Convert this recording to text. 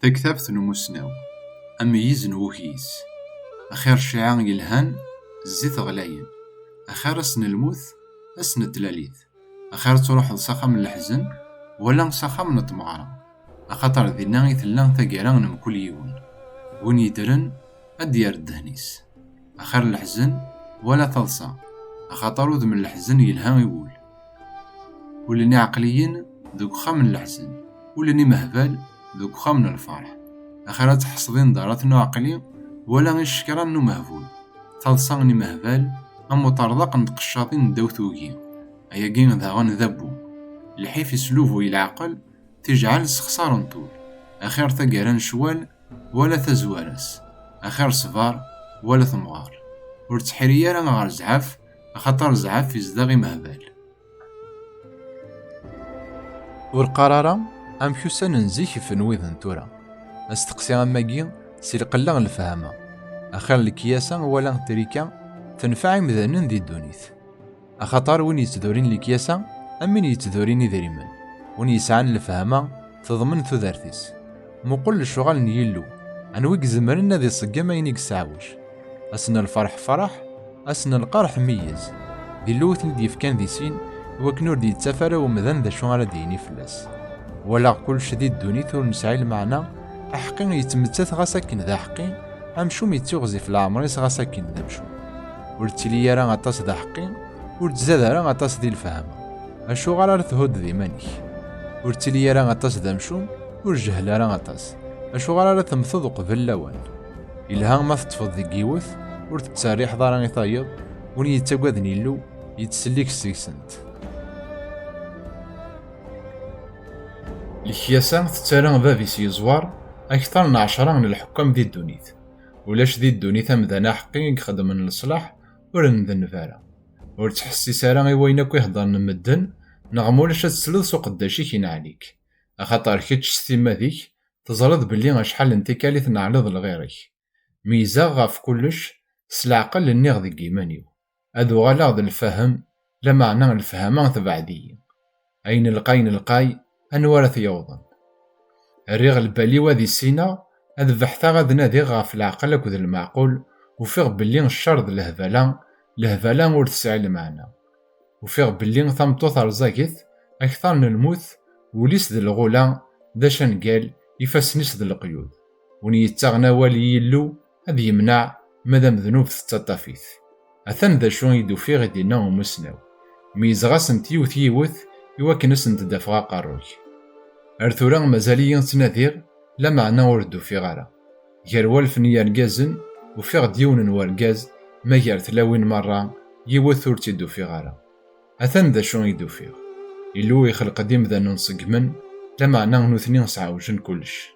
تكتبت نموسناو أميز نوكيس أخير شيعان يلهان الزيت غلاين أخير أسن الموت أسن التلاليث أخير تروح لصخة من الحزن ولا صخة من الطمغرة أخاطر ذينا يثلان ثقيران من كل يوم وين يدرن أديار الدهنيس أخير الحزن ولا تلصى أخاطر من الحزن يلهان يقول ولني عقليين ذوك خام الحزن ولني مهبال ذوك خام الفرح أخيرا تحصدين داراتنا عقلي ولا غير شكرا نو مهبول تلصاني مهبال أم مطردق نتقشاطين داوثوكي أياكين ذاغن ذبو الحيف يسلوفو العقل تجعل سخسار طول أخير ثقران شوال ولا تزوارس أخير صفار ولا ثمغار ورتحريا راه غير زعاف أخاطر زعاف يزدغي مهبال والقرارة أم حسن نزيك في نويذن تورا استقسي أماكي سي القلة الفهامة أخير الكياسة ولا تريكا تنفع مذنن ذي الدونيث أخاطر وين يتذورين الكياسة أمين يتذورين ذريمان وين يسعان الفهامة تضمن ثذارتيس مقل الشغل نيلو أنويك زمرنا ذي صقا ما ينيك سعوش أسن الفرح فرح أسن القرح ميز ذي اللوث ندي فكان ذي سين وكنور دي تسافر ومذن ذا شغل ديني فلاس ولا كل شديد دونيث ونسعي المعنى أحقين يتمتث غساكن ذا حقين أمشوم يتغزي في العمريس غساكن ذا مشوم ورتلي راه غطاس ذا حقين ورتزاد راه غطاس ذي الفهمة أشو غالا تهود ذي مانيك ورتلي راه غطاس ذا مشوم ورجهل راه غطاس أشو غالا تمثض قبل لوان إلها ما تطفض ذي قيوث ورتتساريح ضارا يطيب وني يتاقوذ نيلو يتسليك السيسنت الكياسة تتسارى بابيس يزوار أكثر من 10 من الحكام ذي الدونيث ولاش ذي الدونيث أمذانا حقين يخدم من الصلاح ورن ذا النفارة ورتحسي سارا غيوينك يهضر نمدن نغمولاش تسلد سوق الداشي كين عليك أخاطر كيتش ستيما ذيك تزرد بلي غشحال انتكالي تنعرض لغيرك ميزا غاف كلش سلعقل النيغ ذي قيمانيو أذو غالا ذا الفهم لمعنى الفهمان تبعدي أين القاي أنوارث يوضن الريغ البالي وذي السينا أذ بحثا غاد نادي غاف العقل أكد المعقول وفيغ بلي الشرد لهفالان ور تسعي المعنى وفيغ بلي ثمطوث رزاكث أكثر من الموت وليس ذي الغولا ذا شنقال يفاسنيس ذي القيود وني يتغنى والي يلو أذ يمنع مدام ذنوب تتطافيث أثن ذا شون يدو فيغ دينا ومسناو ميزغاس تيوث يوث يواكنس دافغا قاروك أرثورا مازاليين تناذير لا معنى وردو في غارة غير والفن يرقازن وفيغ ديون ورقاز ما غير 3 مرة يوث ورتيدو في غارة أثن ذا شون يدو فيغ إلو يخلق ديم ذا ننصق من لا معنى نوثني نسعوجن كلش